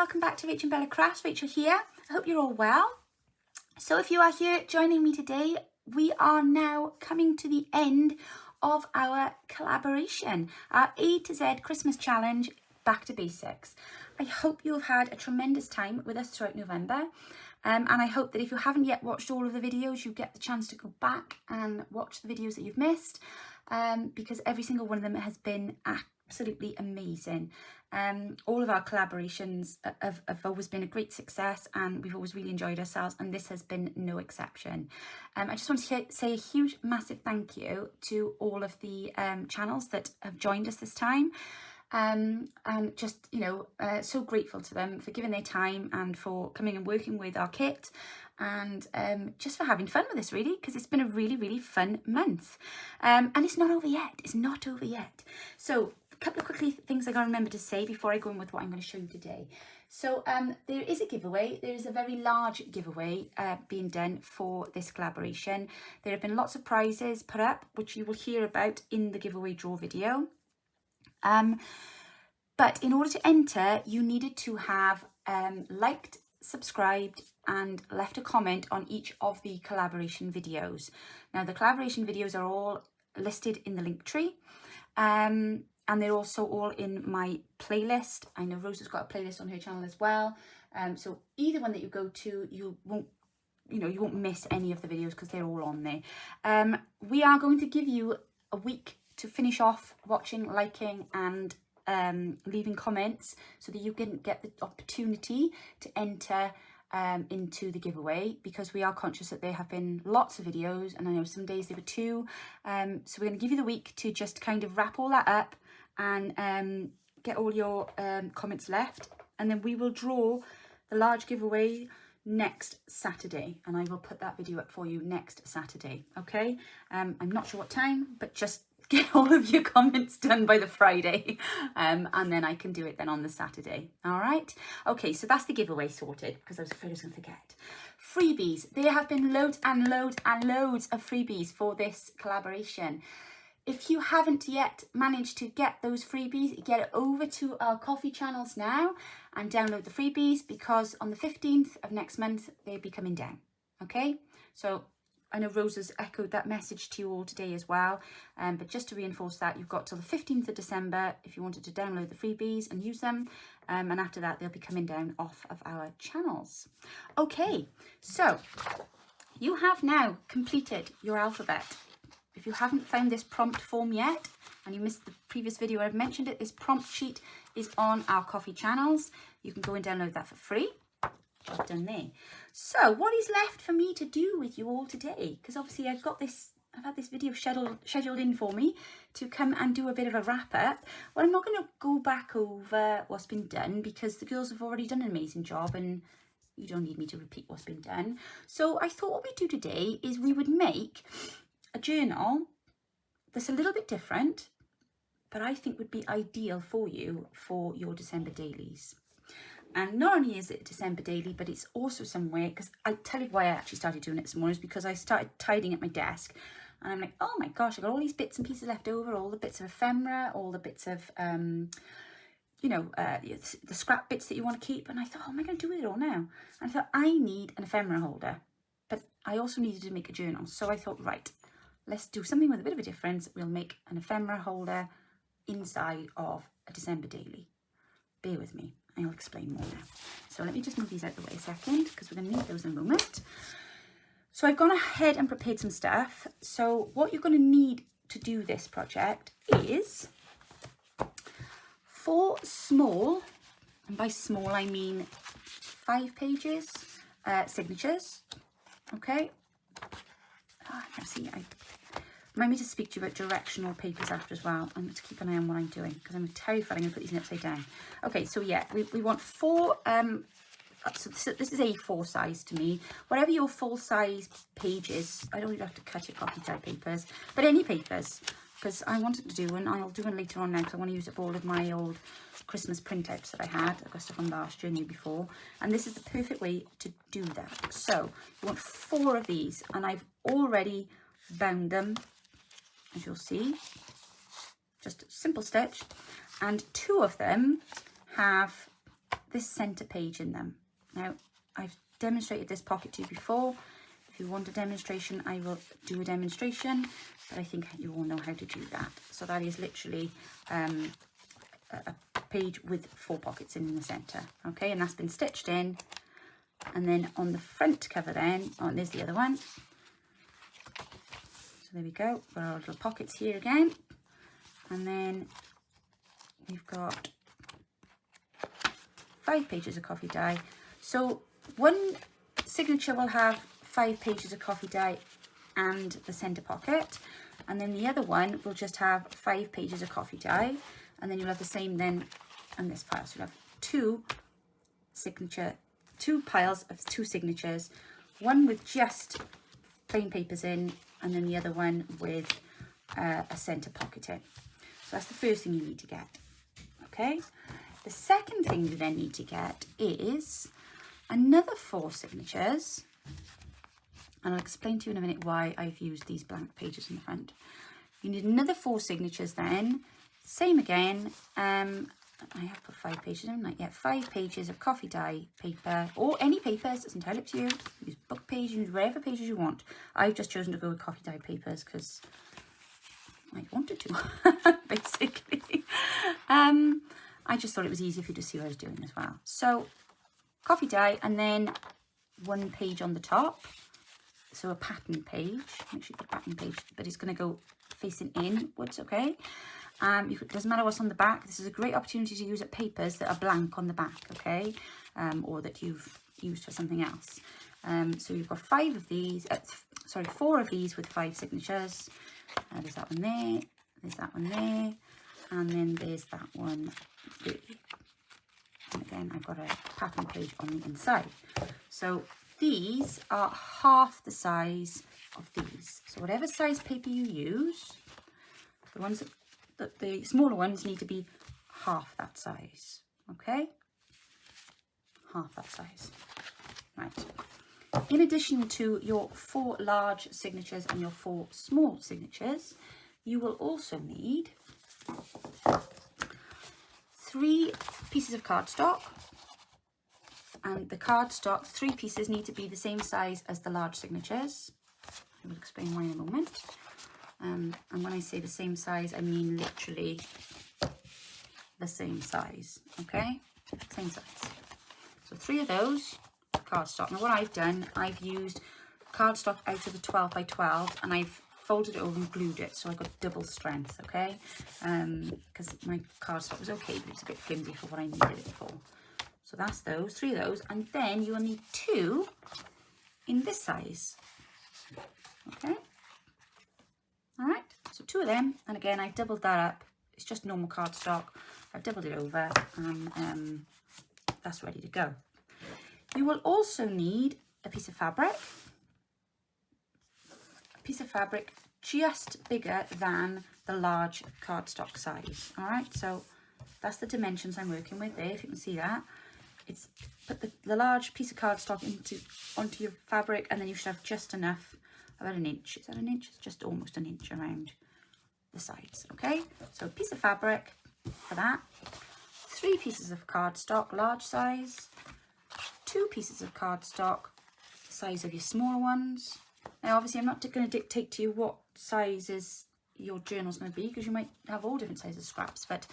welcome back to Rachel and Bella Crafts. Rachel here. I hope you're all well. So if you are here joining me today, we are now coming to the end of our collaboration, our A to Z Christmas challenge, Back to Basics. I hope you have had a tremendous time with us throughout November. And I hope that if you haven't yet watched all of the videos, you get the chance to go back and watch the videos that you've missed, because every single one of them has been absolutely amazing. All of our collaborations have always been a great success, and we've always really enjoyed ourselves, and this has been no exception. I just want to say a huge, massive thank you to all of the channels that have joined us this time. And just, so grateful to them for giving their time and for coming and working with our kit, and just for having fun with us, really, because it's been a really, really fun month. And it's not over yet. It's not over yet. So a couple of quickly things I got to remember to say before I go in with what I'm going to show you today. So there is a giveaway. There is a very large giveaway being done for this collaboration. There have been lots of prizes put up, which you will hear about in the giveaway draw video. But in order to enter, you needed to have liked, subscribed, and left a comment on each of the collaboration videos. Now, the collaboration videos are all listed in the link tree, and they're also all in my playlist. I know Rose has got a playlist on her channel as well. So either one that you go to, you won't miss any of the videos because they're all on there. We are going to give you a week to finish off watching, liking, and leaving comments so that you can get the opportunity to enter into the giveaway, because we are conscious that there have been lots of videos, and I know some days there were 2. So we're going to give you the week to just kind of wrap all that up and get all your comments left, and then we will draw the large giveaway next Saturday, and I will put that video up for you next Saturday. Okay, I'm not sure what time, but just get all of your comments done by the Friday, and then I can do it then on the Saturday. All right. Okay, so that's the giveaway sorted, because I was afraid I was going to forget. Freebies. There have been loads and loads and loads of freebies for this collaboration. If you haven't yet managed to get those freebies, get over to our coffee channels now and download the freebies, because on the 15th of next month, they'll be coming down. Okay, so I know Rose has echoed that message to you all today as well, but just to reinforce that, you've got till the 15th of December if you wanted to download the freebies and use them, and after that they'll be coming down off of our channels. Okay, so you have now completed your alphabet. If you haven't found this prompt form yet, and you missed the previous video where I've mentioned it, this prompt sheet is on our coffee channels. You can go and download that for free. I've done there. So what is left for me to do with you all today? Because obviously I've had this video scheduled in for me to come and do a bit of a wrap up. Well, I'm not going to go back over what's been done, because the girls have already done an amazing job, and you don't need me to repeat what's been done. So I thought what we'd do today is we would make a journal that's a little bit different, but I think would be ideal for you for your December dailies. And not only is it December daily, but it's also somewhere, because I tell you why I actually started doing it this morning is because I started tidying up my desk, and I'm like, oh my gosh, I got all these bits and pieces left over, all the bits of ephemera, all the bits of the scrap bits that you want to keep. And I thought, oh, am I going to do with it all now? And I thought, I need an ephemera holder, but I also needed to make a journal. So I thought, right, let's do something with a bit of a difference. We'll make an ephemera holder inside of a December daily. Bear with me. I'll explain more now. So let me just move these out the way a second, because we're going to need those in a moment. So I've gone ahead and prepared some stuff. So what you're going to need to do this project is 4 small, and by small I mean 5 pages, signatures. Okay. Remind me to speak to you about directional papers after as well, and to keep an eye on what I'm doing, because I'm terrified I'm going to put these in upside down. Okay, so yeah, we want 4, so this is A4 size to me. Whatever your full size pages, I don't even have to cut your copy type papers, but any papers, because I wanted to do, and I'll do one later on now, because I want to use up all of my old Christmas printouts that I had. I got stuff from last year and the year before, and this is the perfect way to do that. So you want 4 of these, and I've already bound them, as you'll see, just a simple stitch, and 2 of them have this center page in them. Now, I've demonstrated this pocket to you before. If you want a demonstration, I will do a demonstration, but I think you all know how to do that. So that is literally a page with 4 pockets in the center, okay, and that's been stitched in. And then on the front cover then, oh, and there's the other one. So there we go, got our little pockets here again. And then we've got 5 pages of coffee dye. So one signature will have 5 pages of coffee dye and the center pocket, and then the other one will just have 5 pages of coffee dye, and then you'll have the same then on this pile. So you'll have 2 piles of 2 signatures, one with just plain papers in, and then the other one with a center pocket in. So that's the first thing you need to get, okay? The second thing you then need to get is another 4 signatures, and I'll explain to you in a minute why I've used these blank pages in the front. You need another 4 signatures then, same again. I have put 5 pages in, not yet. 5 pages of coffee dye paper, or any papers, it's entirely up to you. Use book page, use whatever pages you want. I've just chosen to go with coffee dye papers because I wanted to, basically. I just thought it was easier for you to see what I was doing as well. So coffee dye, and then 1 page on the top, so a pattern page. Make sure you put pattern page, but it's going to go facing inwards, okay? It doesn't matter what's on the back. This is a great opportunity to use up papers that are blank on the back, okay? Or that you've used for something else. So you've got 5 of these, 4 of these with 5 signatures. There's that one there, there's that one there, and then there's that one there. And again, I've got a pattern page on the inside. So these are half the size of these. So whatever size paper you use, the ones that the smaller ones need to be half that size, okay? Half that size, right. In addition to your 4 large signatures and your 4 small signatures, you will also need 3 pieces of cardstock, and the cardstock, 3 pieces need to be the same size as the large signatures. I will explain why in a moment. And when I say the same size, I mean literally the same size, okay? Same size. So 3 of those cardstock. Now what I've done, I've used cardstock out of the 12 by 12, and I've folded it over and glued it, so I got double strength, okay? Because my cardstock was okay, but it was a bit flimsy for what I needed it for. So that's those, 3 of those, and then you will need 2 in this size, okay? All right, so 2 of them, and again, I've doubled that up. It's just normal cardstock. I've doubled it over, and that's ready to go. You will also need a piece of fabric. A piece of fabric just bigger than the large cardstock size. All right, so that's the dimensions I'm working with there, if you can see that. It's put the large piece of cardstock onto your fabric, and then you should have just enough, about an inch. Is that an inch? It's just almost an inch around the sides, okay? So a piece of fabric for that, 3 pieces of cardstock, large size, 2 pieces of cardstock, the size of your smaller ones. Now, obviously, I'm not going to dictate to you what sizes your journal's going to be, because you might have all different sizes of scraps, but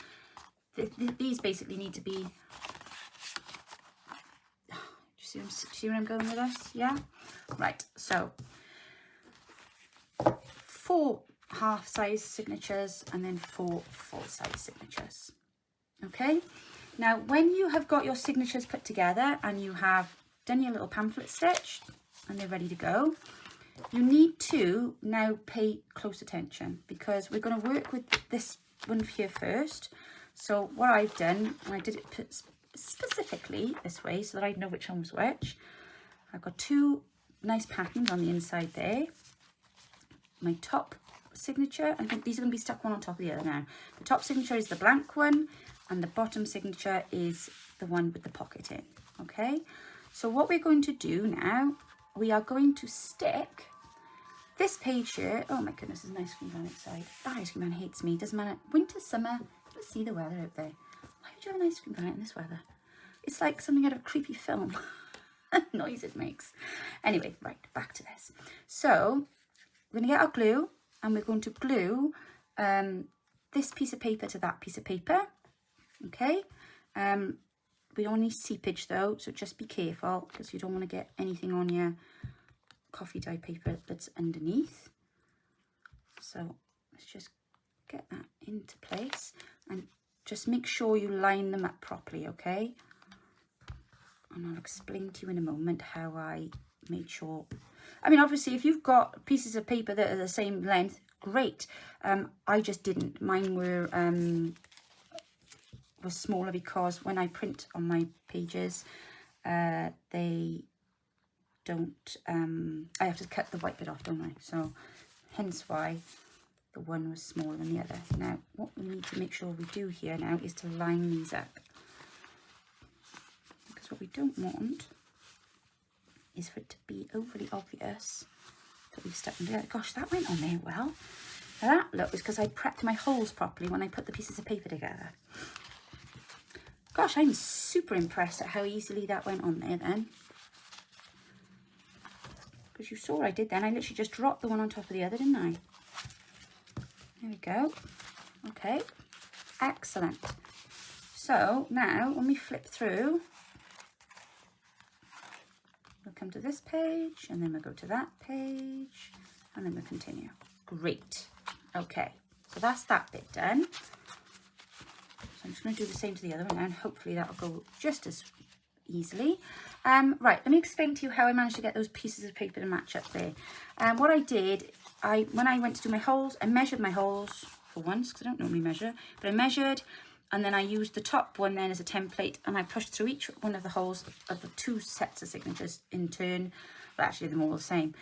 these basically need to be... Do you see where I'm going with this? Yeah? Right, so 4 half-size signatures and then 4 full-size signatures. Okay? Now, when you have got your signatures put together and you have done your little pamphlet stitch and they're ready to go, you need to now pay close attention, because we're going to work with this one here first. So what I've done, and I did it specifically this way so that I know which one was which. I've got 2 nice patterns on the inside there. My top signature, I think these are going to be stuck one on top of the other now. The top signature is the blank one, and the bottom signature is the one with the pocket in, okay? So what we're going to do now, we are going to stick this page here. Oh my goodness, there's an ice cream man outside. That ice cream man hates me. Doesn't matter. Winter, summer, let's see the weather out there. Why would you have an ice cream van in this weather? It's like something out of a creepy film. Noise it makes. Anyway, right, back to this. So we're going to get our glue, and we're going to glue this piece of paper to that piece of paper. Okay. We don't need seepage though, so just be careful, because you don't want to get anything on your coffee dye paper that's underneath. So let's just get that into place, and just make sure you line them up properly, okay? And I'll explain to you in a moment how I made sure. I mean, obviously, if you've got pieces of paper that are the same length, great. I just didn't. Mine were smaller, because when I print on my pages, they don't. I have to cut the white bit off, don't I? So, hence why the one was smaller than the other. Now, what we need to make sure we do here now is to line these up. Because what we don't want is for it to be overly obvious that we've stuck them together. Gosh, that went on there well. Now that look is because I prepped my holes properly when I put the pieces of paper together. Gosh, I'm super impressed at how easily that went on there then. Because you saw what I did then. I literally just dropped the one on top of the other, didn't I? There we go. Okay, excellent. So now when we flip through, we'll come to this page, and then we'll go to that page, and then we'll continue. Great. Okay, so that's that bit done. So I'm just going to do the same to the other one now, and hopefully that will go just as easily. Right, let me explain to you how I managed to get those pieces of paper to match up there. What I did, when I went to do my holes, I measured my holes for once, because I don't normally measure, but I measured, and then I used the top one then as a template, and I pushed through each one of the holes of the two sets of signatures in turn. But actually they're all the same,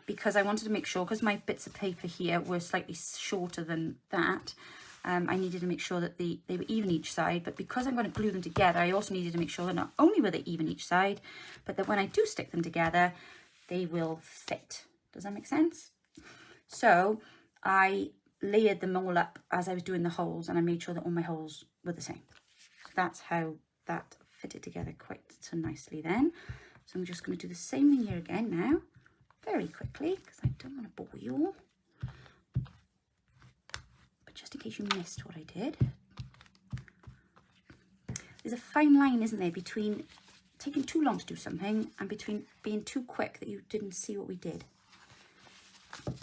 because I wanted to make sure, because my bits of paper here were slightly shorter than that, I needed to make sure that they were even each side. But because I'm going to glue them together, I also needed to make sure that not only were they even each side, but that when I do stick them together, they will fit. Does that make sense? So I layered them all up as I was doing the holes, and I made sure that all my holes were the same. So that's how that fitted together quite so nicely then. So I'm just going to do the same thing here again now, very quickly, because I don't want to bore you all. But just in case you missed what I did, there's a fine line, isn't there, between taking too long to do something and between being too quick that you didn't see what we did. And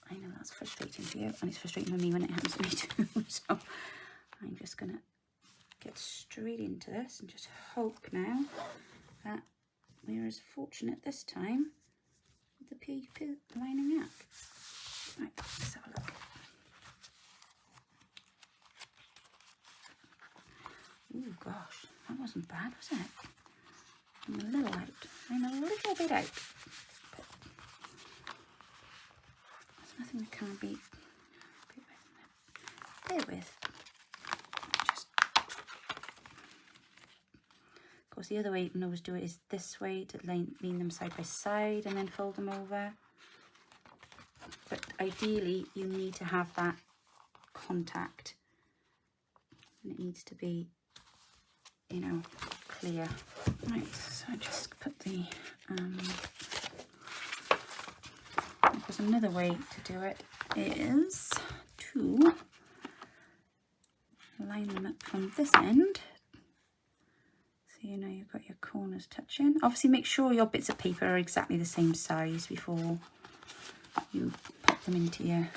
I know that's frustrating for you, and it's frustrating for me when it happens to me too. So I'm just going to get straight into this and just hope now that we're as fortunate this time with the paper lining up. Right, let's have a look. Oh gosh, that wasn't bad, was it? I'm a little out. I'm a little bit out. But there's nothing that can't be. Bear with. Of course, the other way you can always do it is this way, to lean them side by side and then fold them over. But ideally, you need to have that contact, and it needs to be, you know, clear. Right, so I just put the, there's another way to do it, is to line them up from this end. You know you've got your corners touching. Obviously make sure your bits of paper are exactly the same size before you put them into your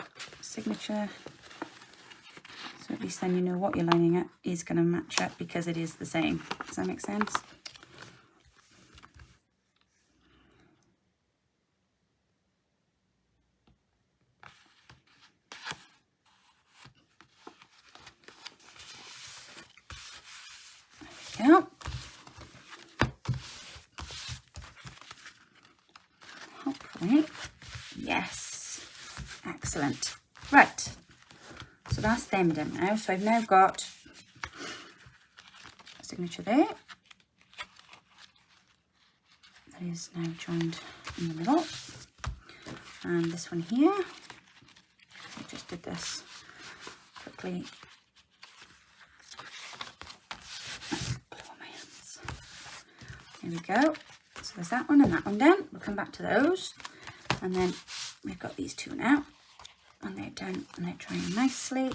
signature. So at least then you know what you're lining up is going to match up, because it is the same. Does that make sense? There we go. Hopefully, yes, excellent. Right, so that's them done now. So I've now got a signature there that is now joined in the middle, and this one here. I just did this quickly. There we go. So there's that one and that one done. We'll come back to those. And then we've got these two now. And they're done and they're drying nicely.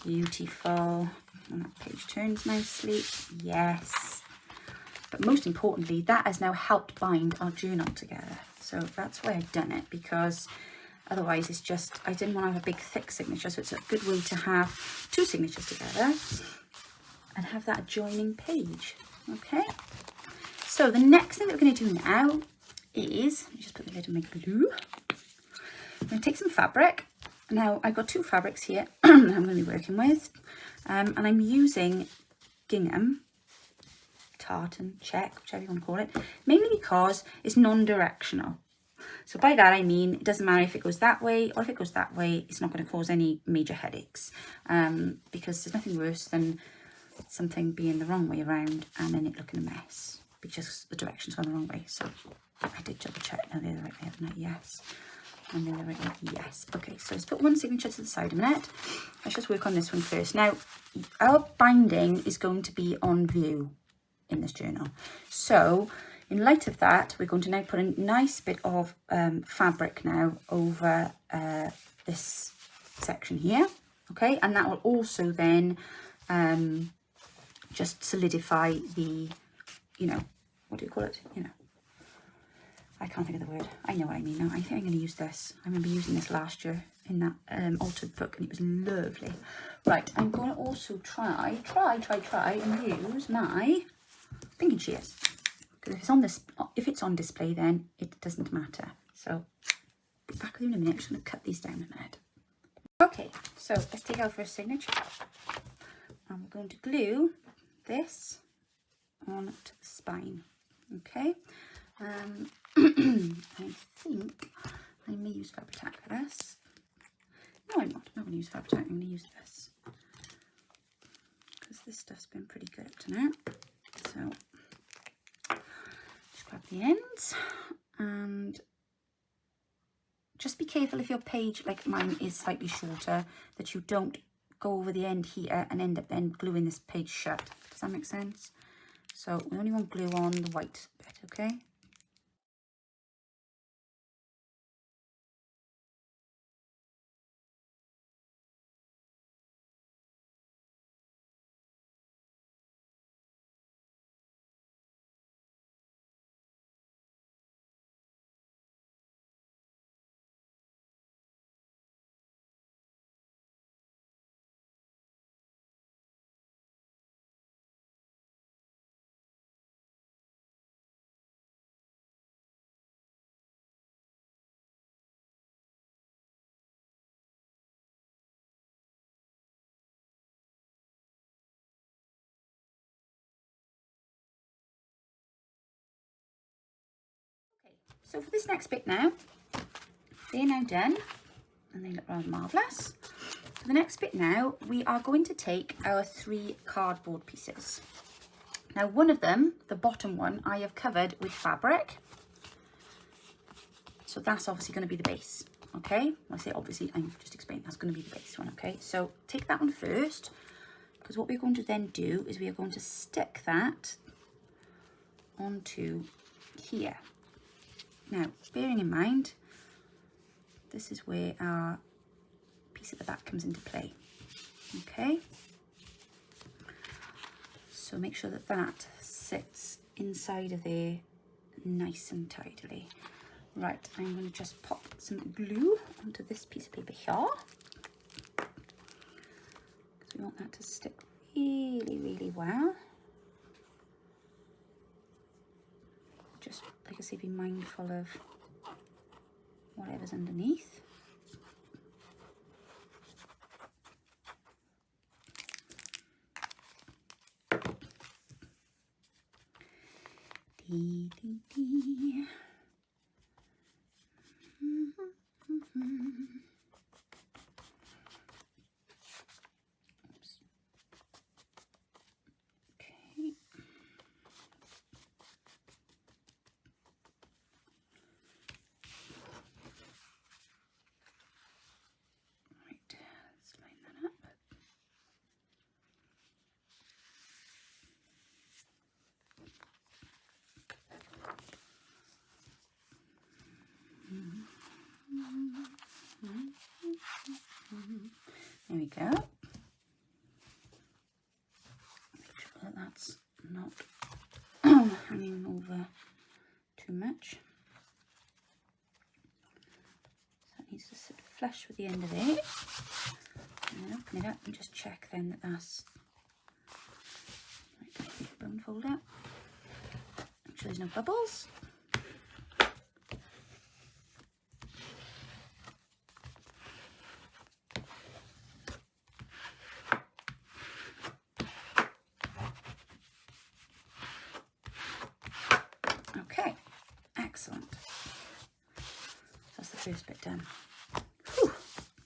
Beautiful. And that page turns nicely. Yes. But most importantly, that has now helped bind our journal together. So that's why I've done it, because otherwise it's just, I didn't want to have a big thick signature. So it's a good way to have two signatures together and have that adjoining page. Okay. So the next thing that we're going to do now is, let me just put the lid on my glue. I'm going to take some fabric. Now I've got two fabrics here I'm going to be working with. And I'm using gingham, tartan, check, whichever you want to call it, mainly because it's non-directional. So by that I mean it doesn't matter if it goes that way or if it goes that way, it's not going to cause any major headaches, because there's nothing worse than something being the wrong way around and then it looking a mess because the direction's gone the wrong way. So I did double check. Now they're the right way, haven't I? Yes. And they're the right way. Yes. Okay, so let's put one signature to the side a minute. Let's just work on this one first. Now our binding is going to be on view in this journal, so in light of that we're going to now put a nice bit of fabric now over this section here, okay, and that will also then just solidify the, you know, what do you call it, you know, I can't think of the word. I know what I mean now. I think I'm going to use this. I remember using this last year in that altered book and it was lovely. Right, I'm going to also try and use my pinking shears, because if it's on display then it doesn't matter. So I'll be back with you in a minute. I'm just going to cut these down a minute. Okay, so let's take our first signature and we're going to glue this on to the spine. Okay, I think I may use Fabri-Tac for this. No, I'm not going to use Fabri-Tac. I'm going to use this because this stuff's been pretty good up to now. So just grab the ends and just be careful if your page, like mine, is slightly shorter, that you don't go over the end here and end up then gluing this page shut. Does that make sense? So we only want glue on the white bit, okay? So for this next bit now, they're now done and they look rather marvellous. For the next bit now, we are going to take our 3 cardboard pieces. Now one of them, the bottom one, I have covered with fabric. So that's obviously going to be the base, okay? When I say obviously, I'm just explaining, that's going to be the base one, okay? So take that one first, because what we're going to then do is we are going to stick that onto here. Now, bearing in mind, this is where our piece at the back comes into play, okay? So make sure that that sits inside of there nice and tidily. Right, I'm going to just pop some glue onto this piece of paper here, because we want that to stick really, really well. Just, like I say, be mindful of whatever's underneath. Dee, dee, dee. Oops. Okay. Right, let's line that up. go. Make sure that that's not hanging over too much. So it needs to sit flush with the end of it. And then open it up and just check then that that's right. Bone folder. Make sure there's no bubbles. Okay, excellent. That's the first bit done. Whew.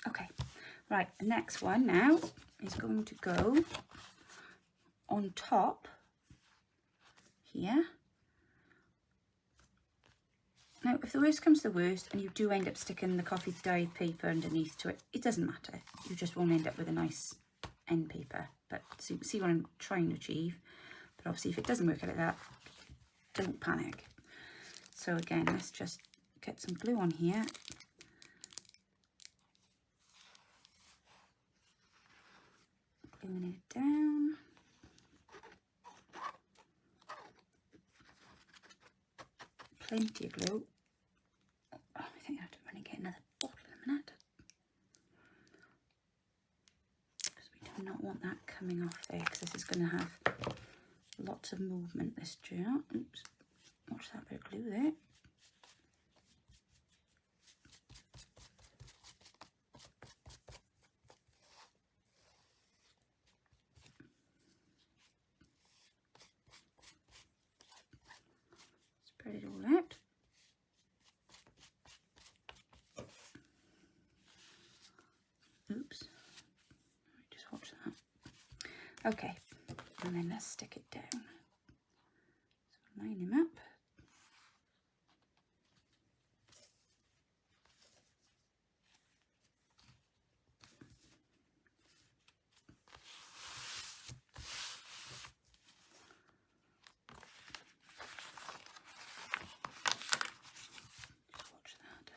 Okay, right, the next one now is going to go on top here. Now, if the worst comes to the worst and you do end up sticking the coffee dyed paper underneath to it, it doesn't matter. You just won't end up with a nice end paper. But see what I'm trying to achieve. But obviously, if it doesn't work out like that, don't panic. So again, let's just get some glue on here. Gluing it down. Plenty of glue. Oh, I think I have to run and get another bottle in a minute. Because we do not want that coming off there, because this is going to have lots of movement, this jar. Oops, watch that bit of glue there. Spread it all out. Oops, just watch that. Okay, and then let's stick it down. So line him up. Just watch that.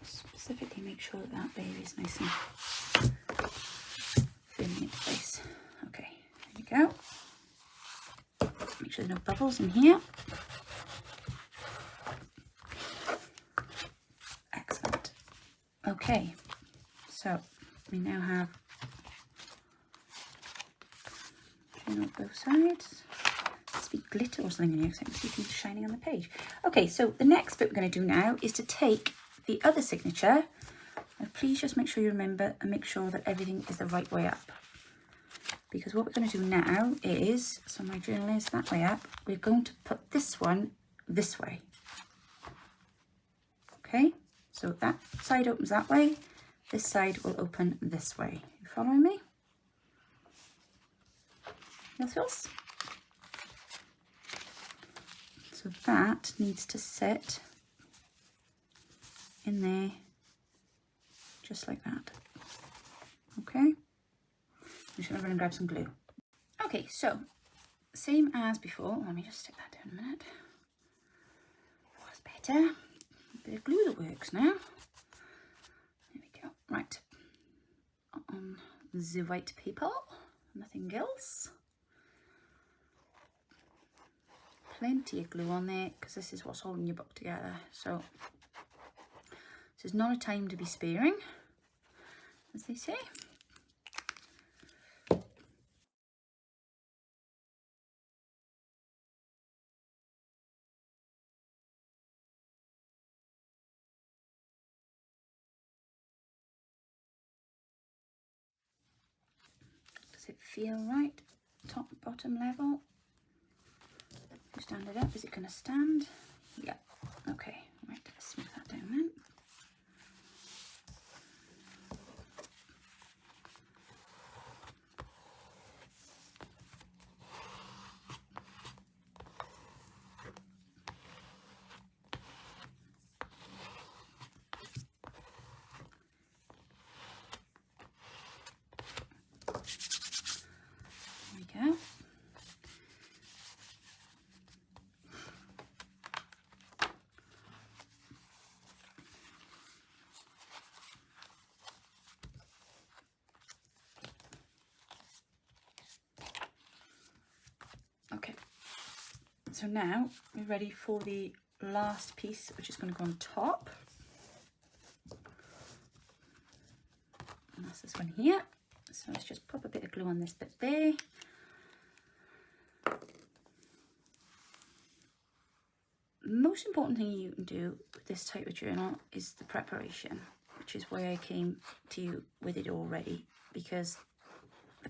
Specifically make sure that that baby is nice and firmly into place. Okay, there you go. Make sure there's no bubbles in here. Excellent. Okay, so we now have on both sides. Must be glitter or something in here, so you can see shining on the page. Okay, so the next bit we're going to do now is to take the other signature, and please just make sure you remember and make sure that everything is the right way up, because what we're going to do now is, so my journal is that way up, we're going to put this one this way. Okay, so that side opens that way, this side will open this way. You following me? Yes, yes. So that needs to sit in there just like that. Okay, I'm just going to run and grab some glue. Okay, so same as before. Let me just stick that down a minute. That's better. A bit of glue that works now. There we go. Right, on the white paper, nothing else. Plenty of glue on there, because this is what's holding your book together. So this is not a time to be sparing, as they say. Does it feel right? Top, bottom level? You stand it up, is it going to stand? Yeah, okay, right, let's smooth that down then. So now we're ready for the last piece, which is going to go on top. And that's this one here. So let's just pop a bit of glue on this bit there. The most important thing you can do with this type of journal is the preparation, which is why I came to you with it already, because the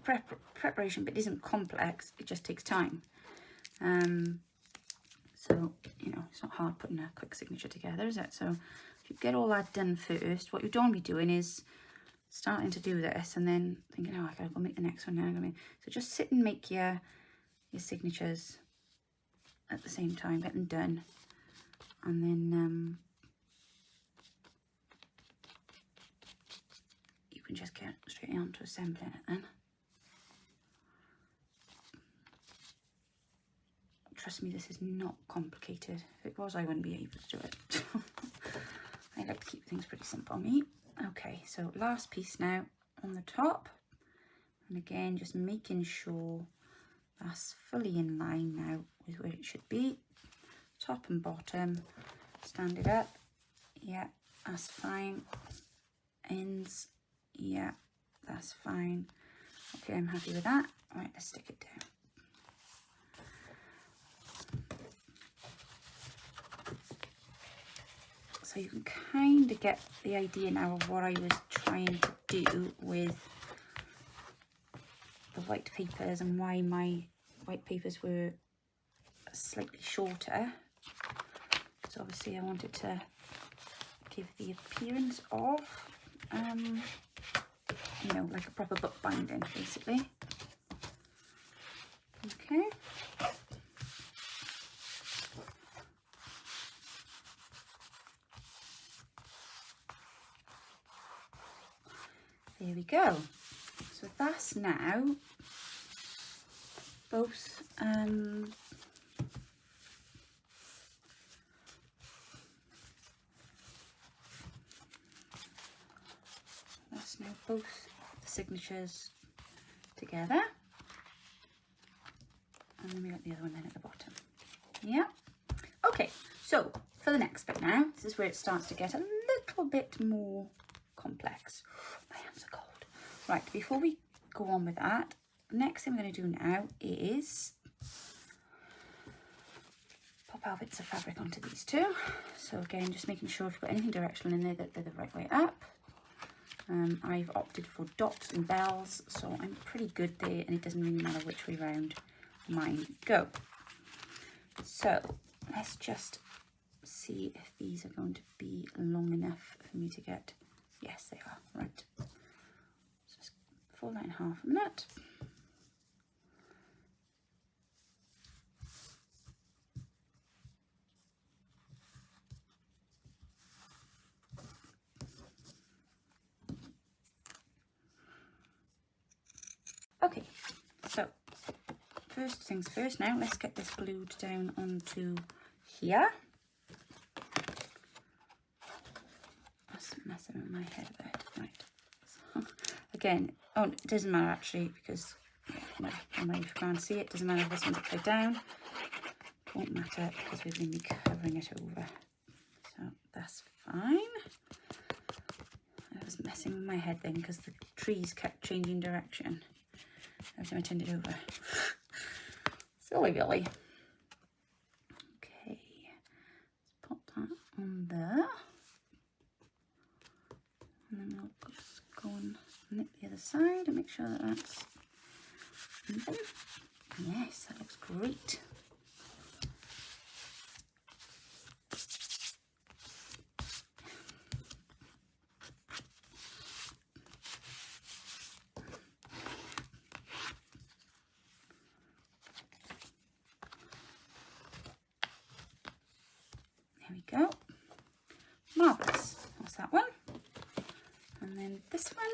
preparation bit isn't complex, it just takes time. So, you know, it's not hard putting a quick signature together, is it? So if you get all that done first, what you don't be doing is starting to do this and then thinking, oh, I gotta go make the next one now. So just sit and make your signatures at the same time, get them done. And then you can just get straight on to assembling it then. Trust me, this is not complicated. If it was, I wouldn't be able to do it. I like to keep things pretty simple, me. Okay, so last piece now on the top. And again, just making sure that's fully in line now with where it should be. Top and bottom, stand it up, yeah, that's fine. Ends, yeah, that's fine. Okay, I'm happy with that. All right, let's stick it down. So you can kind of get the idea now of what I was trying to do with the white papers and why my white papers were slightly shorter. So obviously I wanted to give the appearance of, you know, like a proper book binding, basically. Okay. There we go. So that's now both both the signatures together, and then we got the other one then at the bottom. Yeah. Okay, so for the next bit now, this is where it starts to get a little bit more complex. My hands are cold. Right, before we go on with that, the next thing we're going to do now is pop our bits of fabric onto these two. So again, just making sure if you've got anything directional in there that they're the right way up. I've opted for dots and bells, so I'm pretty good there, and it doesn't really matter which way round mine go. So let's just see if these are going to be long enough for me to get. Yes, they are. Right. So just fold that in half a minute. Okay, so first things first now, let's get this glued down onto here. That's messing with my head a bit, right. So, again, oh, it doesn't matter actually, because, well, if you can't see it, doesn't matter if this one's upside down. It won't matter because we're going to be covering it over. So that's fine. I was messing with my head then because the trees kept changing direction every time I turned it over. Silly Billy. Okay, let's pop that on there. And then we'll just go and nip the other side and make sure that that's even. Yes, that looks great. There we go. Marvellous. That's that one. And then this one.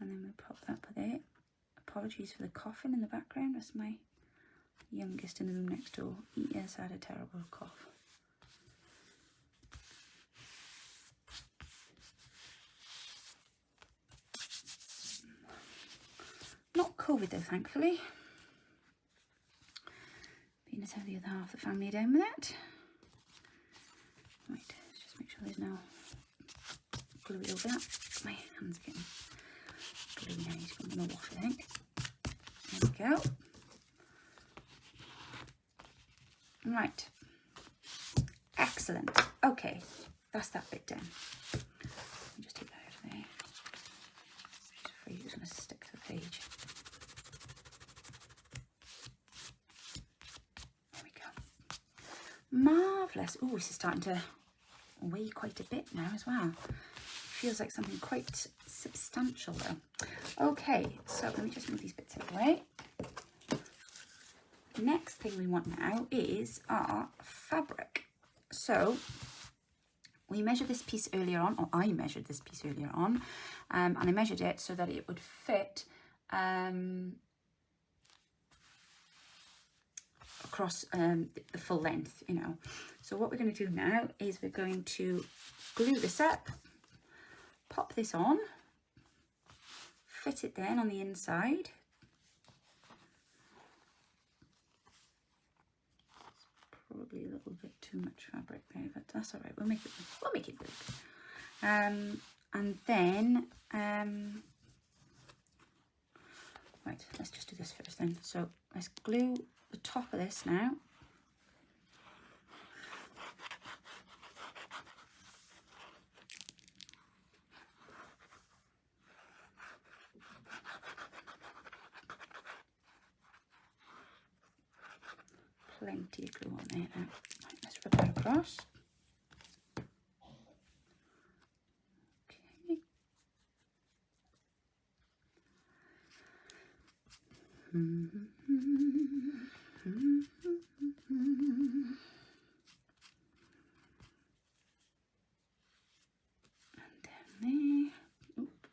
And then we pop that there. Apologies for the coughing in the background. That's my youngest in the room next door. He has had a terrible cough. Not COVID though, thankfully. Being as how the other half of the family are down with that. Right, let's just make sure there's no glue over that. My hands are getting gluey now. He's going to wash, I think. There we go. Right. Excellent. Okay, that's that bit done. Let me just take that out of there. I'm just afraid it's going to stick to the page. There we go. Marvellous. Oh, this is starting to weigh quite a bit now as well. Feels like something quite substantial though. Okay, so let me just move these bits out of the way. Next thing we want now is our fabric. So we measured this piece earlier on, or I measured this piece earlier on, and I measured it so that it would fit across the full length, you know. So what we're going to do now is we're going to glue this up, pop this on, fit it then on the inside. Probably a little bit too much fabric there, but that's all right. We'll make it work. And then right, let's just do this first then. So let's glue the top of this now. Plenty of glue on there now. Right, let's rub that across. Okay. And down there. Oop.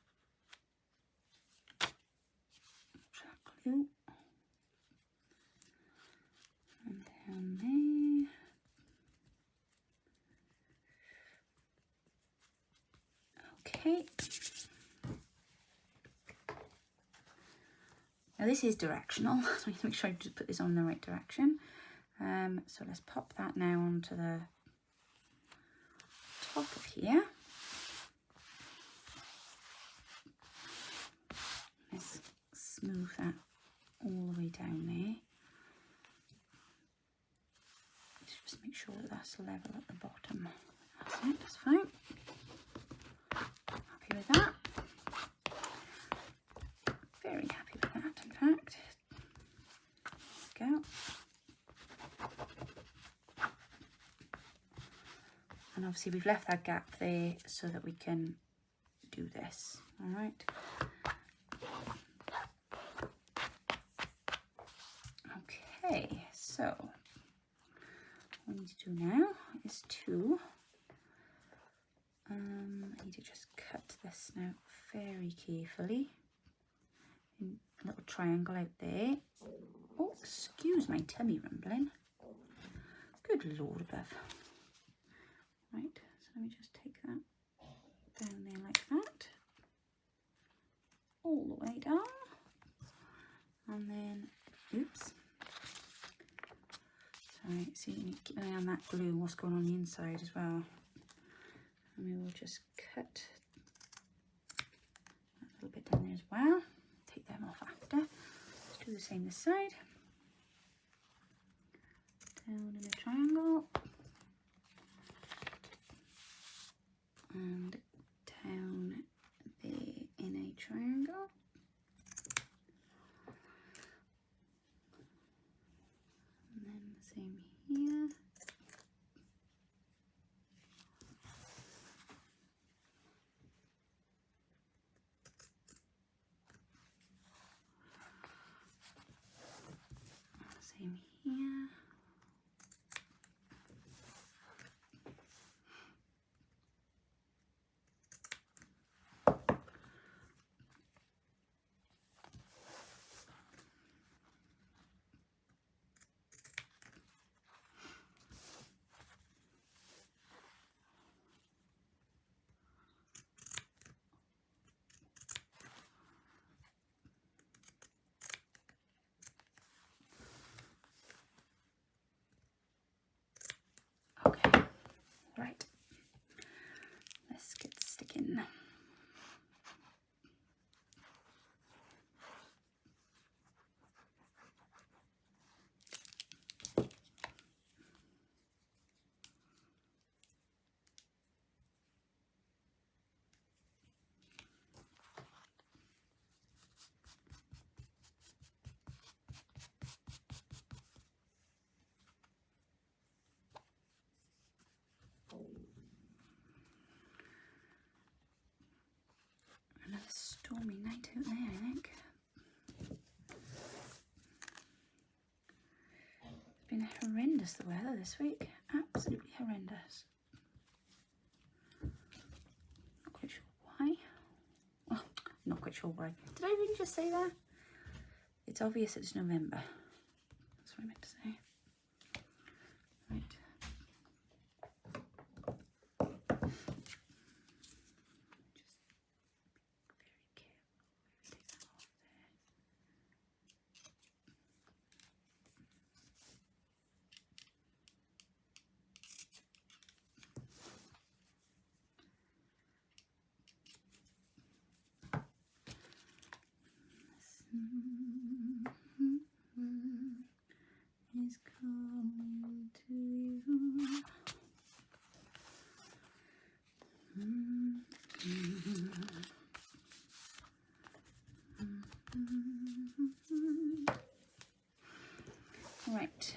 That glue. And down there. Okay. Now this is directional, so I need to make sure I just put this on the right direction. So let's pop that now onto the top of here. Let's smooth that all the way down there. Just make sure that that's level at the bottom. That's it, that's fine. Happy with that. Very happy with that, in fact. There we go. And obviously we've left that gap there so that we can do this. All right. Okay, so what we need to do now is to I need to just cut this now very carefully. A little triangle out there. Oh, excuse my tummy rumbling. Good Lord above. Right, so let me just take that down there like that. All the way down. And then, oops. Sorry, see, you need to keep an eye on that glue, what's going on the inside as well. And we will just cut a little bit down there as well. Take them off after. Let's do the same this side. Down in a triangle. And down there in a triangle. And then the same here. Same here. been horrendous, the weather this week. Absolutely horrendous. Not quite sure why. Oh, not quite sure why. Did I really just say that? It's obvious it's November. That's what I meant to say. Right. Is calling to you. Right.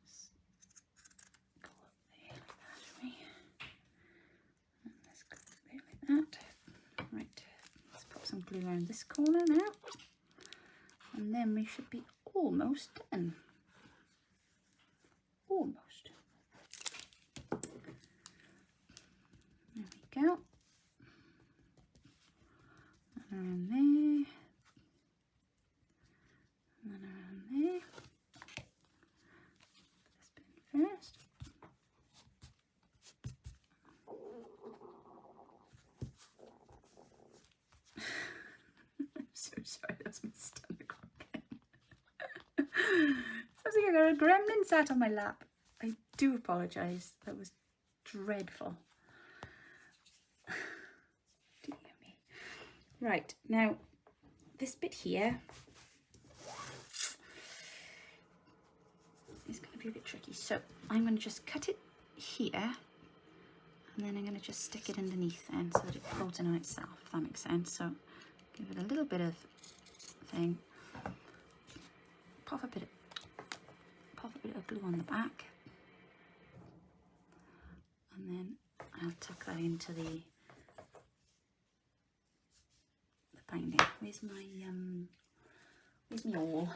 Let's go up there like that, shall we? And let's go a bit like that. Right. Let's put some glue around this corner now. And then we should be almost done. Almost. There we go. And around there. And around there. This bit first. I'm so sorry, that's my stomach. Sounds like I got a gremlin sat on my lap. I do apologise. That was dreadful. Dear me. Right, now this bit here is going to be a bit tricky. So I'm going to just cut it here and then I'm going to just stick it underneath then so that it folds in on itself, if that makes sense. So give it a little bit of thing. Pop a bit of glue on the back, and then I'll tuck that into the binding. Where's my awl?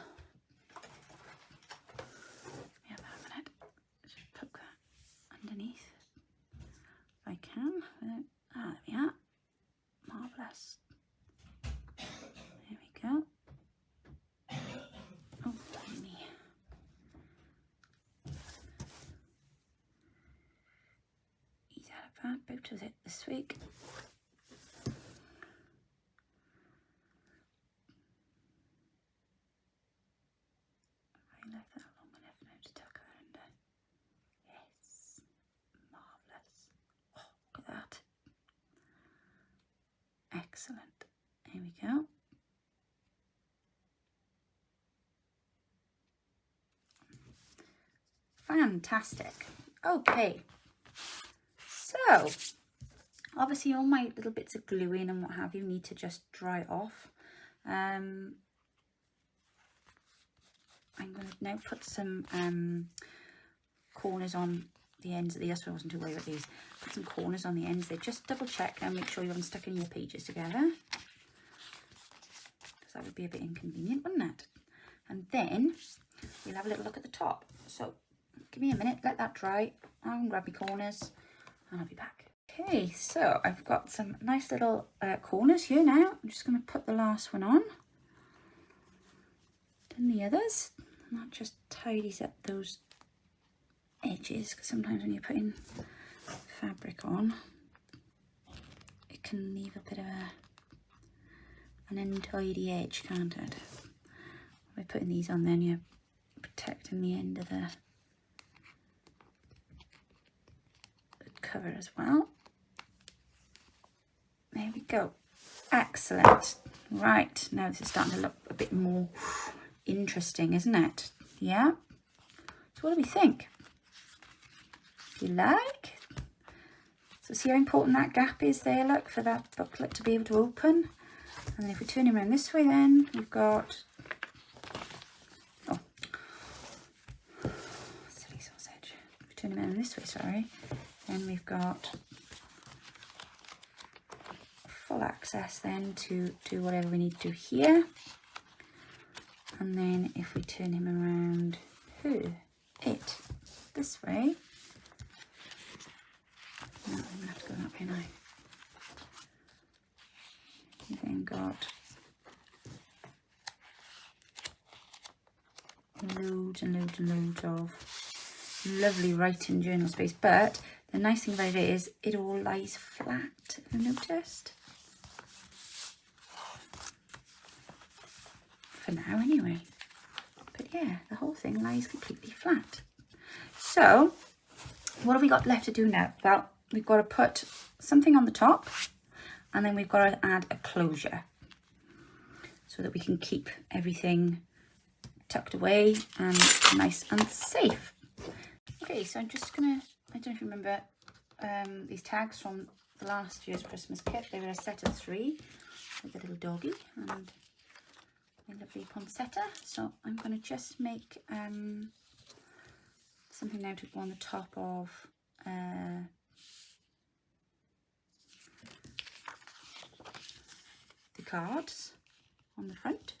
Yeah, that a minute. Just poke that underneath if I can. There we are. Marvellous. There we go. Oh, me. Ease out of that, out with it this week. I left that long enough now to tuck that under. Yes, marvellous. Oh, look at that. Excellent. Here we go. Fantastic. Okay, so obviously all my little bits of gluing and what have you need to just dry off. I'm going to now put some corners on the ends of the, that's why I wasn't too worried about these. Put some corners on the ends there, just double check and make sure you haven't stuck any of your pages together, because that would be a bit inconvenient, wouldn't it? And then we'll have a little look at the top. So give me a minute, let that dry. I'll grab my corners and I'll be back. Okay, so I've got some nice little corners here now. I'm just going to put the last one on. Then the others. And that just tidies up those edges, because sometimes when you're putting fabric on, it can leave a bit of an untidy edge, can't it? By putting these on, then you're protecting the end of the cover as well. There we go. Excellent. Right, now this is starting to look a bit more interesting, isn't it? Yeah. So what do we think? You like? So see how important that gap is there, look, for that booklet to be able to open. And then if we turn him around this way, then we've got, oh, silly sausage. If we turn him around this way, sorry, then we've got full access then to do whatever we need to do here. And then if we turn him around, this way. No, I'm gonna have to go that way now. You then got loads and loads and loads of lovely writing journal space, but the nice thing about it is it all lies flat, have you noticed? For now anyway. But yeah, the whole thing lies completely flat. So what have we got left to do now? Well, we've got to put something on the top, and then we've got to add a closure so that we can keep everything tucked away and nice and safe. Okay, so I'm just gonna, I don't know if you remember these tags from the last year's Christmas kit. They were a set of 3 with a little doggy and a lovely poinsettia. So I'm gonna just make something now to go on the top of the cards on the front.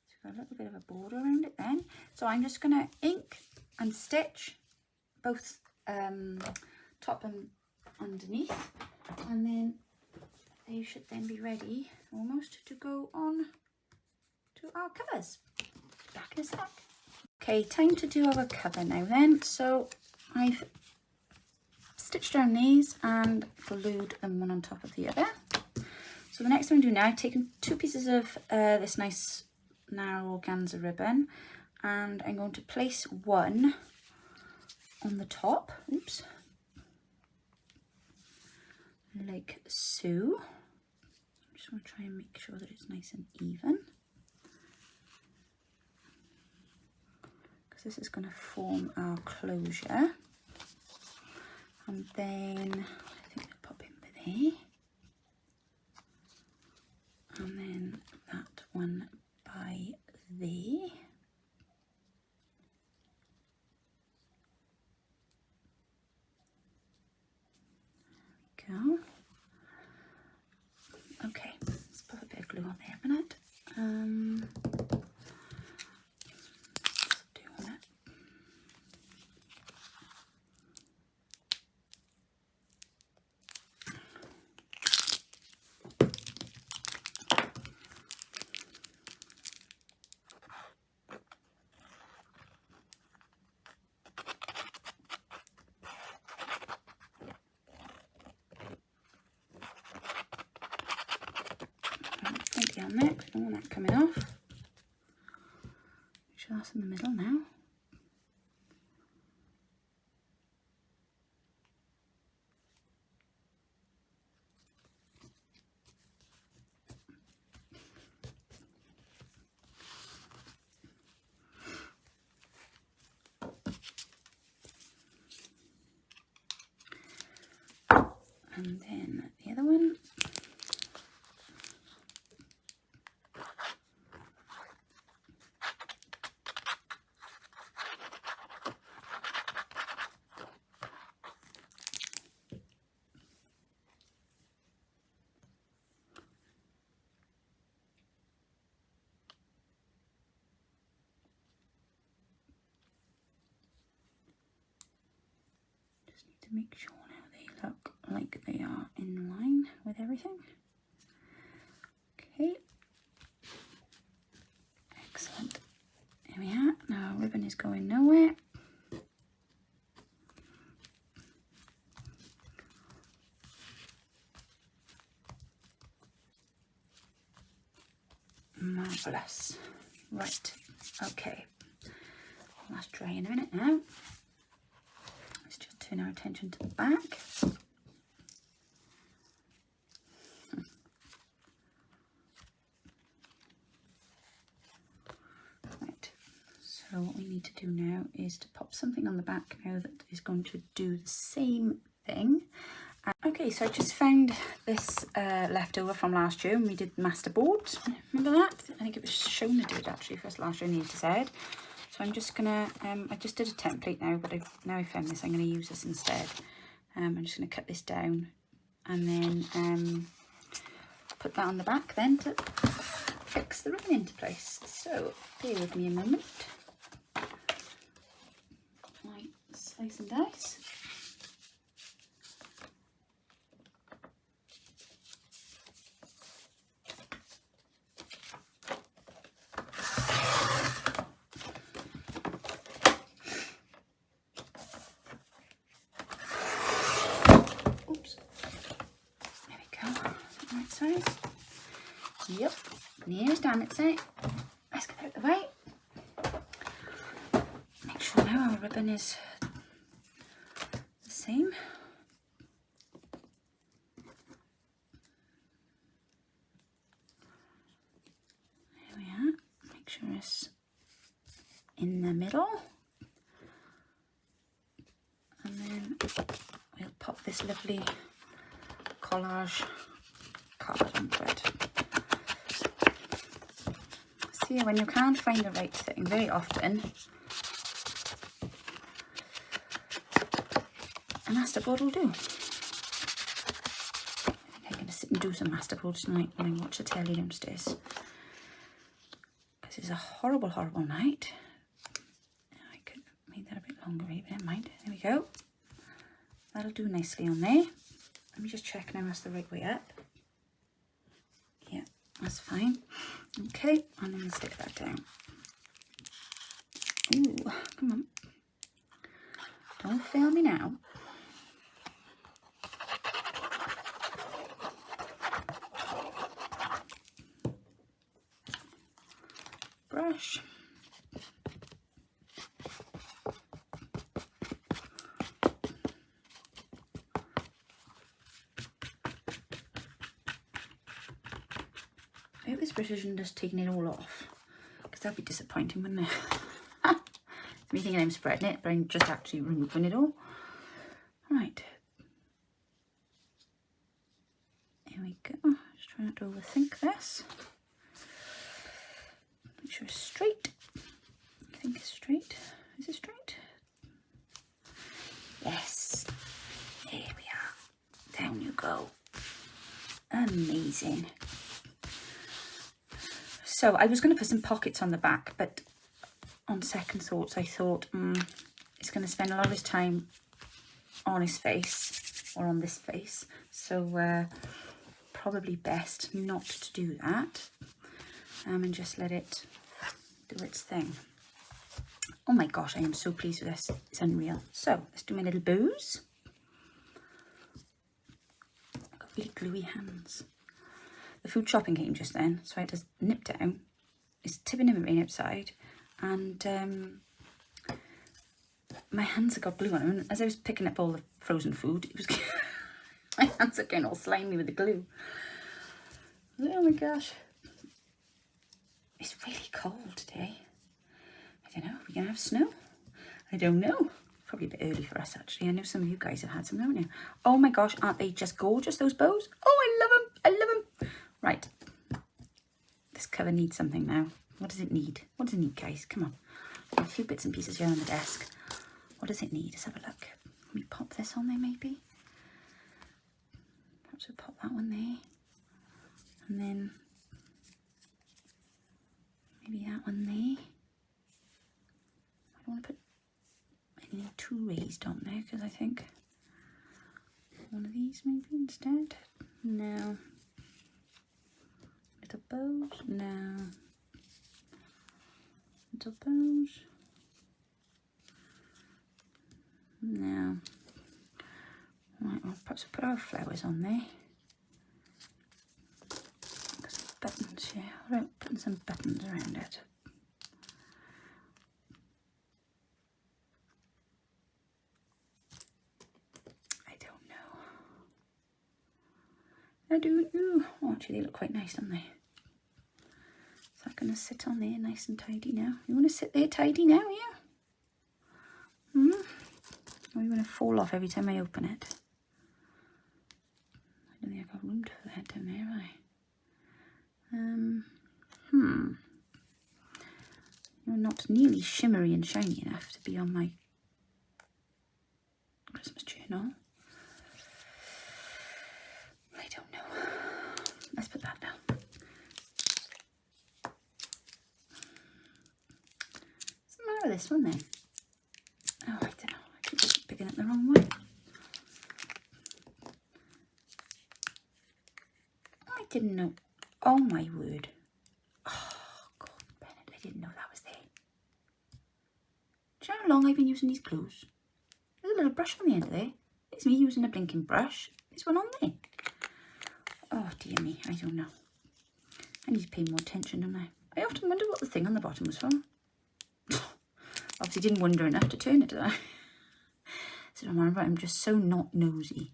So got a little bit of a border around it then. So I'm just going to ink and stitch both top and underneath, and then they should then be ready almost to go on to our covers. Back in a sec. Okay, time to do our cover now then. So I've stitched down these and glued them one on top of the other. So the next thing I'm doing now, I've taken 2 pieces of this nice narrow organza ribbon, and I'm going to place one on the top, oops, like so. I just want to try and make sure that it's nice and even, because this is going to form our closure. And then I think I'll pop in with there. And then that one by there. There we go. Okay, let's put a bit of glue on there a minute. Plenty on there, I don't want that coming off. Make sure that's in the middle now. And then the other one. Just need to make sure now they look like they are in line with everything. Okay, excellent. There we are. Now our ribbon is going nowhere. Marvellous. Right, okay. That's dry in a minute now. Let's just turn our attention to the back. Right, so what we need to do now is to pop something on the back now that is going to do the same thing. Okay, so I just found this leftover from last year, and we did master boards. Remember that? I think it was Shona did actually for us last year, Nita said. So I'm just gonna, I just did a template now, but now I found this, I'm gonna use this instead. I'm just gonna cut this down and then put that on the back then to fix the ribbon into place. So So, bear with me a moment. Right, slice and dice. Oops. There we go. Right size. Yep. Nearly done, it's it. Let's get out of the way. Make sure now our ribbon is the same. There we are. Make sure it's in the middle. And then we'll pop this lovely collage card onto it. See, when you can't find the right thing, very often a masterboard will do. I think I'm going to sit and do some masterboards tonight when I watch the telly downstairs. Because it's a horrible, horrible night. I could make that a bit longer, but never mind. There we go. That'll do nicely on there. Let me just check now that's the right way up. Yeah, that's fine. Okay, and then we'll stick that down. Ooh, come on. Don't fail me now. Brush. I hope this precision just taking it all off, because that'd be disappointing, wouldn't it? It's me thinking I'm spreading it, but I'm just actually removing it all. Right. Here we go. Just try not to overthink this. Make sure it's straight. I think it's straight. Is it straight? Yes. There we are. Down you go. Amazing. So I was going to put some pockets on the back, but on second thoughts I thought he's going to spend a lot of his time on his face or on this face, so probably best not to do that, and just let it do its thing. Oh my gosh, I am so pleased with this. It's unreal. So let's do my little bows. I've got really gluey hands. The food shopping came just then, so I had to nip down. It's tipping in rain outside, and my hands have got glue on them. And as I was picking up all the frozen food, it was my hands are getting all slimy with the glue. Oh my gosh. It's really cold today. I don't know, are we going to have snow? I don't know. Probably a bit early for us, actually. I know some of you guys have had some, haven't you? Oh my gosh, aren't they just gorgeous, those bows? Oh, I love them. I love them. Right. This cover needs something now. What does it need? What does it need, guys? Come on. A few bits and pieces here on the desk. What does it need? Let's have a look. Let me pop this on there, maybe. Perhaps we'll pop that one there. And then maybe that one there. I don't want to put any too raised on there, because I think one of these maybe instead. No. Little bows. No. Little bows. No. Right, well, perhaps we'll put our flowers on there. Got some buttons here. All right, putting some buttons around it. I don't know. Oh, actually, they look quite nice, don't they? Is that going to sit on there nice and tidy now? You want to sit there tidy now, yeah? Or are you going to fall off every time I open it? I don't think I've got room for that down there, have I? You're not nearly shimmery and shiny enough to be on my Christmas journal. I don't know. Let's put that down. go with this one then? Oh, I don't know. I keep picking it the wrong way. I didn't know. Oh my word. Oh, God, Bennett, I didn't know that was there. Do you know how long I've been using these glues? There's a little brush on the end of there. It's me using a blinking brush. There's one on there. Oh, dear me. I don't know. I need to pay more attention, don't I? I often wonder what the thing on the bottom was for. Obviously didn't wonder enough to turn it, did I? So don't worry about it. I'm just so not nosy.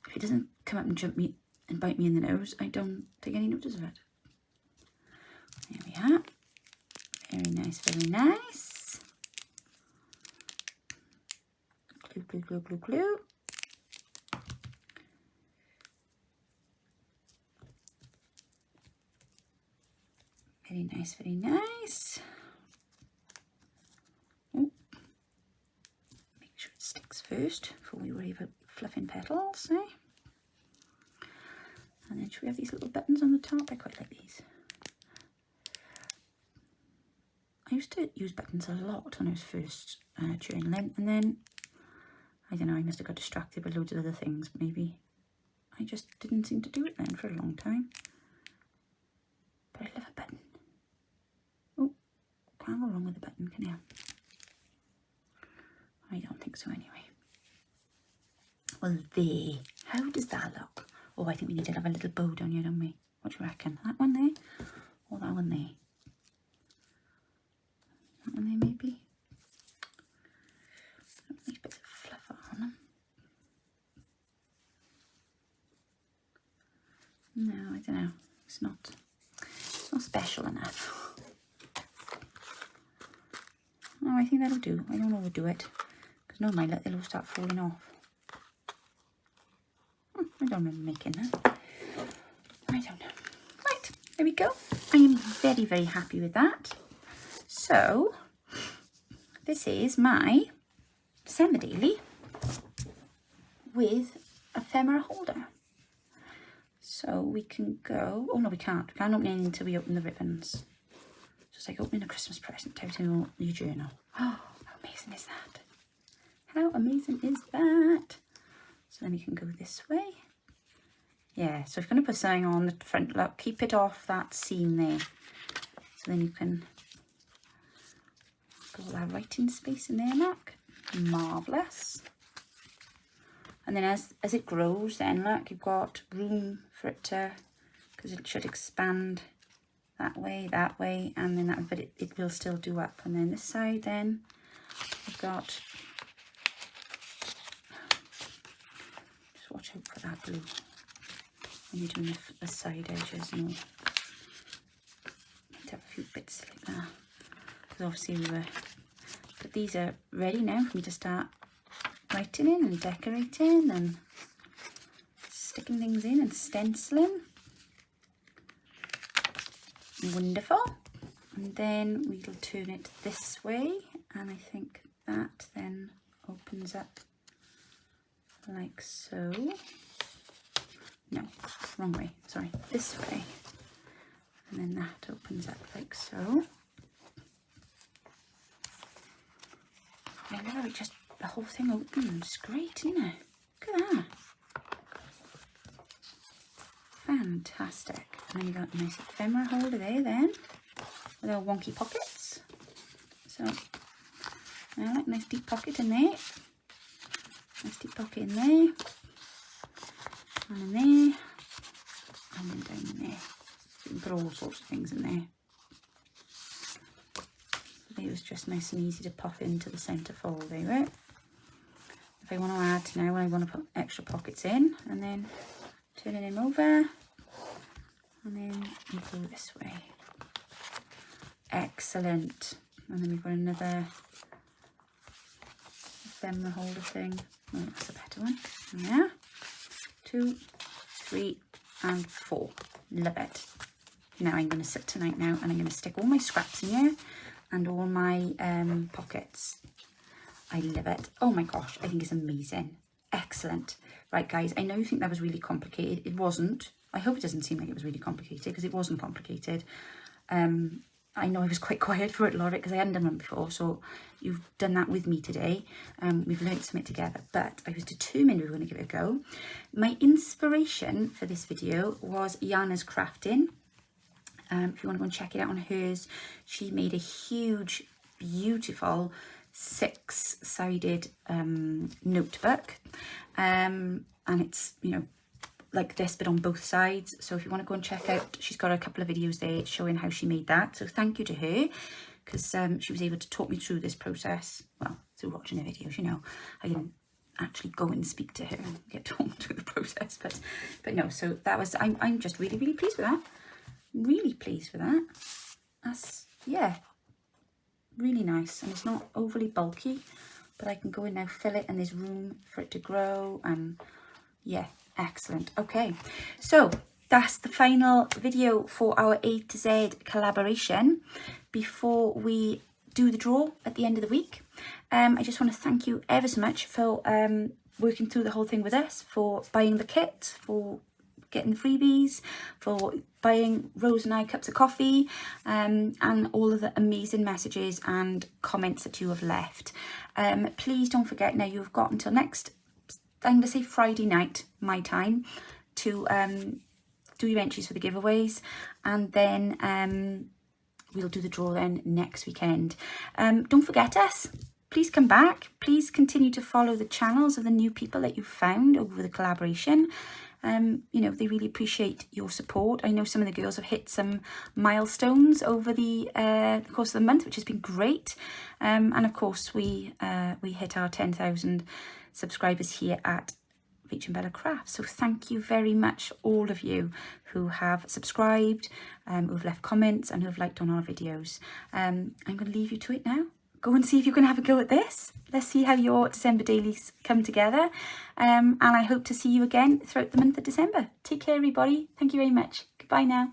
If it doesn't come up and jump me and bite me in the nose, I don't take any notice of it. There we are. Very nice, very nice. Glue, glue, glue, glue, glue. Very nice, very nice. Oh. Make sure it sticks first before we worry about fluffing petals, eh? And then should we have these little buttons on the top? I quite like these. I used to use buttons a lot when I was first journaling, and then, I don't know, I must have got distracted by loads of other things, maybe. I just didn't seem to do it then for a long time. But I love a button. Oh, can't go wrong with a button, can you? I don't think so anyway. Well, there. How does that look? Oh, I think we need to have a little bow down here, don't we? What do you reckon? That one there? Or that one there? That one there, maybe? These bits of fluff on them. No, I don't know. It's not special enough. No, I think that'll do. I don't overdo it. Because no, it'll start falling off. I don't remember making that. I don't know. Right, there we go. I am very, very happy with that. So, this is my December daily with a ephemera holder. So we can go, oh no we can't open anything until we open the ribbons. Just like opening a Christmas present out in your journal. Oh, how amazing is that? How amazing is that? So then we can go this way. Yeah, so if you're going to put something on the front, look, keep it off that seam there. So then you can go that writing space in there, look. Marvellous. And then as it grows, then look, you've got room for it to, because it should expand that way, and then that, but it will still do up. And then this side, then we've got, just watch out for that glue when you're doing the side edges and all. Need to have a few bits like that, because obviously but these are ready now for me to start writing in and decorating and sticking things in and stenciling. Wonderful. And then we'll turn it this way, and I think that then opens up like so. No, wrong way, sorry, this way. And then that opens up like so. I know, it just, the whole thing opens. Great, isn't it? Look at that. Fantastic. And then you've got a nice ephemera holder there then, with our wonky pockets. So, I like a nice deep pocket in there. Nice deep pocket in there. And in there. And then down in there. So you can put all sorts of things in there. It was just nice and easy to pop into the centre fold there. If I want to add now, I want to put extra pockets in, and then turning him over, and then you go this way. Excellent. And then we've got another ephemera holder thing. Oh, that's a better one. Yeah. 2, 3, and 4. Love it. Now I'm going to sit tonight now, and I'm going to stick all my scraps in here and all my pockets. I love it. Oh my gosh, I think it's amazing. Excellent. Right guys, I know you think that was really complicated. It wasn't. I hope it doesn't seem like it was really complicated, because it wasn't complicated. I know I was quite quiet for it, Laura, because I hadn't done one before, so you've done that with me today. We've learnt something together, but I was determined we were going to give it a go. My inspiration for this video was Yana's Crafting. If you want to go and check it out on hers, she made a huge, beautiful 6-sided notebook, and it's, you know, like this but on both sides. So if you want to go and check out, she's got a couple of videos there showing how she made that. So thank you to her, because she was able to talk me through this process. Well, through watching her videos, you know, I didn't actually go and speak to her and get talked through the process, but no. So that was, I'm just really pleased with that. Really pleased with that. That's, yeah, really nice, and it's not overly bulky, but I can go in now, fill it, and there's room for it to grow, and yeah, excellent. Okay, so that's the final video for our A to Z collaboration. Before we do the draw at the end of the week, I just want to thank you ever so much for working through the whole thing with us, for buying the kit, for getting the freebies, for buying Rose and I cups of coffee, and all of the amazing messages and comments that you have left. Please don't forget, now you've got until next, I'm going to say Friday night, my time, to do your entries for the giveaways, and then we'll do the draw then next weekend. Don't forget us. Please come back. Please continue to follow the channels of the new people that you've found over the collaboration. You know, they really appreciate your support. I know some of the girls have hit some milestones over the course of the month, which has been great. And of course, we hit our 10,000 subscribers here at Rach and Bella Crafts. So thank you very much, all of you who have subscribed, who've left comments, and who have liked on our videos. I'm going to leave you to it now. Go and see if you can have a go at this. Let's see how your December dailies come together. And I hope to see you again throughout the month of December. Take care, everybody. Thank you very much. Goodbye now.